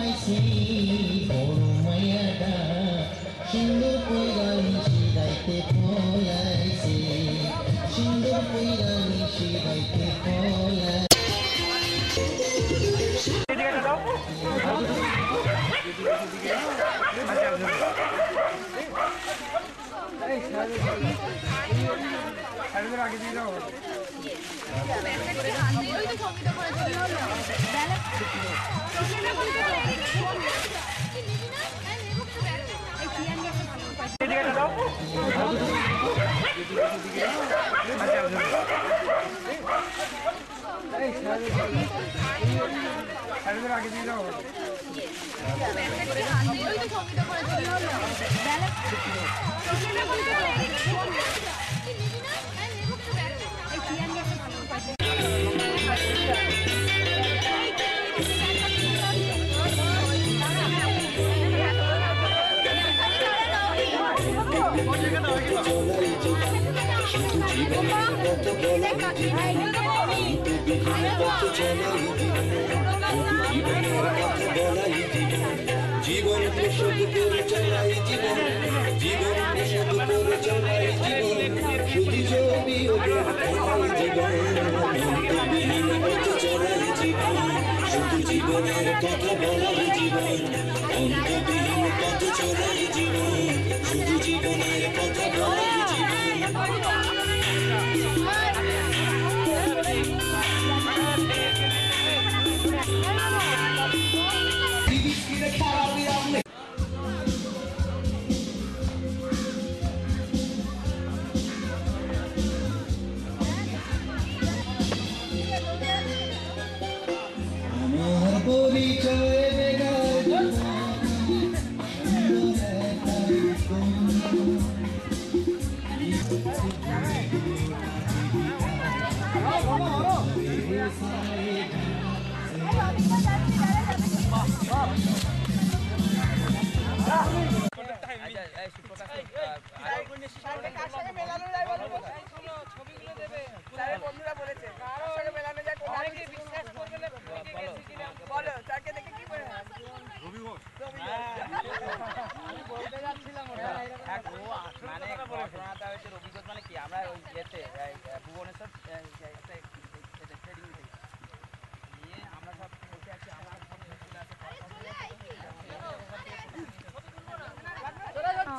পাইছি বড় মায়াটা সুন্দর কইরা মিশি গাইতে পলাইছি সুন্দর কইরা মিশি গাইতে পলাই আগে দিয়ে দাও আগে দিয়ে দাও জীবন প্রসব করে চলাই জীবন জীবন প্রসব করে চলাই জীবন শুধু ছবি জীবন পথ চলাই জীবন শুধু জীবনের কথা বলাই জীবন অন্তবিহীন পথ চলাই জীবন শুধু জীবনের কথা বলাই জীবন আমার পরিচয় বন্ধুরা বলেছে মেলানো যায় বিশ্বাস করবে না বলো তাকে দেখে কি বলে বলতে যাচ্ছিলাম মানে ঘটনাটা হচ্ছে রবিগঞ্জ মানে কি আমরা ওই ইয়েতে ভুবনেশ্বর নিয়ে আমরা সব বসে আছি আমার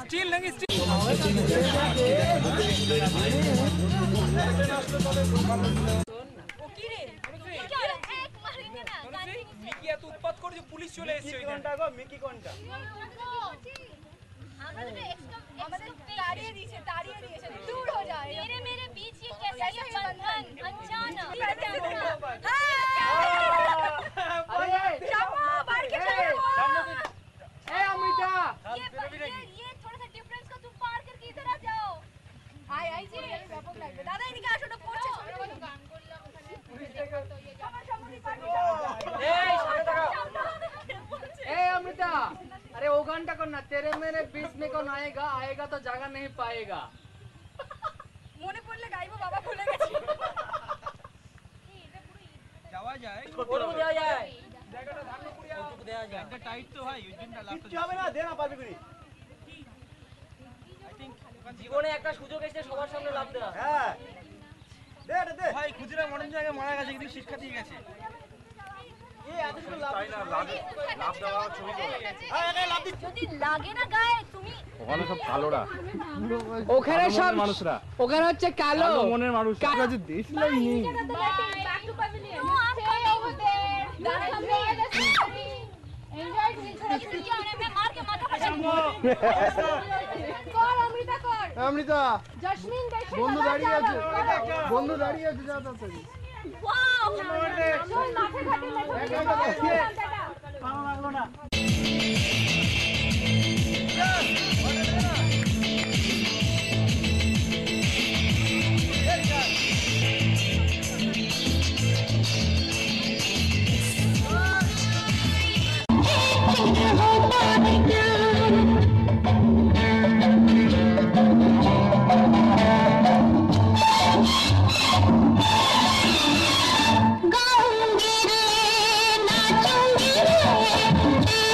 স্টিল নাকি স্টিল उत्पात कर पुलिस चले मिकी कोनटा दूर हो जाए मेरे बीच ये कैसा ये बंधन अचानक ये थोड़ा सा डिफरेंस का तुम पार करके इधर आ जाओ आई जी दादा इनके आशोटा पहुंचे गान করলাম ওখানে अमृता अरे वो घंटा करना तेरे मेरे बीच में कौन आएगा आएगा तो जगह नहीं पाएगा মনে পড়লে গাইবো বাবা ভুলে গেছি যাওয়া যায় ওরও দেওয়া যায় জায়গাটা ধানপুরিয়া ওটুকু দেওয়া যায় এটা টাইট তো হয় ইউজিনটা লাভ কিছু হবে না দে না পারবি করি আই থিং জীবনে একটা সুযোগ এসে সবার সামনে লাভ দেওয়া হ্যাঁ দে দে ভাই খুচরা মনের জায়গায় মারা গেছে কিন্তু শিক্ষা দিয়ে গেছে এই এতগুলো লাভ তাই না লাভ দেওয়া ছবি করে যদি লাগে না গায়ে তুমি ওখানে সব কালোরা ওখানে সব মানুষরা ওখানে হচ্ছে কালো মনের মানুষ কাছে দেশলাই নেই back to pavilion no I'm coming over there that's amazing enjoy this होने में मार के माथा फटा कौन अमृता कौन অমৃতা जस्मिन देख বন্ধু দাঁড়িয়ে আছে যা তাড়াতাড়ি वाओ चल माथे घाटे में ভালো লাগলো না गाऊंगी रे नाचूंगी रे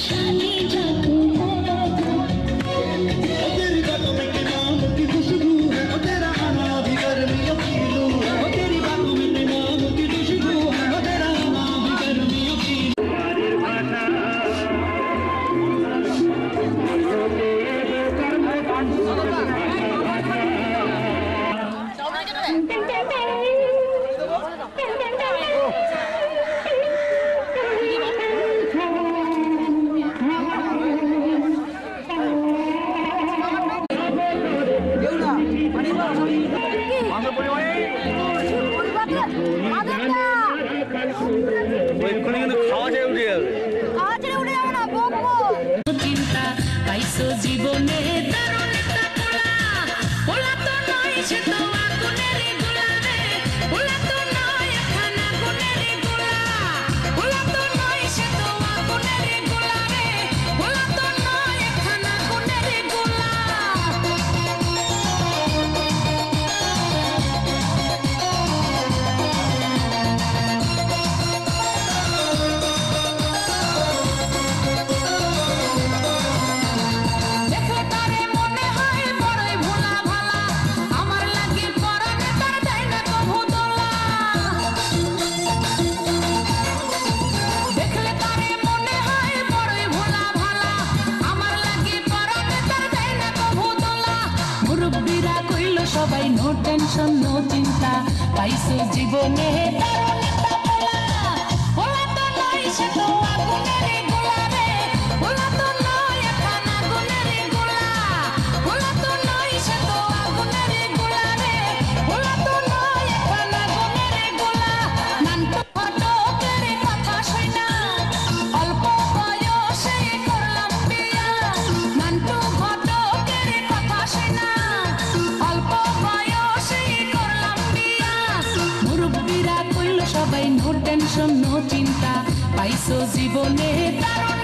तेरी बातों में के नाम की खुशबू है, वो तेरा आना भी गर्मियों की लू है, वो तेरी बातों में के नाम की खुशबू है, वो तेरा आना भी गर्मियों की এক্ষুনি কিন্তু খাওয়া যায় উঠে যাবে। চিন্তা পাইছো জীবনে দারুণ একটা পোলা, পোলা তো নয় সে তো আগুনের গোলা রে, পোলা তো নয় এখন আগুনের গোলা, পোলা তো নয় সে তো আগুনের গোলা রে, পোলা তো নয় এখন আগুনের গোলা। দেখো তারে মনে হয় বড়ই ভোলা ভালা, আমার লাগি পরানে তার দেয় না কভু দোলা। দেখলে তারে মনে হয় বড়ই ভোলা ভালা, আমার লাগি পরানে তার দেয় না কভু দোলা। মুরব্বিরা কইল সবাই নো টেনশন নো চিন্তা, পাইছো জীবনে দারুণ একটা পোলা, পোলা তো নয় সে তো আগুনের গোলা রে, পোলা তো নয় এখন আগুনের গোলা, পোলা তো নয় সে তো আগুনের গোলা রে, পোলা তো নয় এখন আগুনের গোলা। নান্টু ঘটকের কথা শোনা অল্প বয়সে করলাম বিয়া, নান্টু ঘটকের কথা শোনা অল্প বয়সে করলাম বিয়া। মুরব্বিরা কইল সবাই নো টেনশন নো চিন্তা, পাইছো জীবনে দারুণ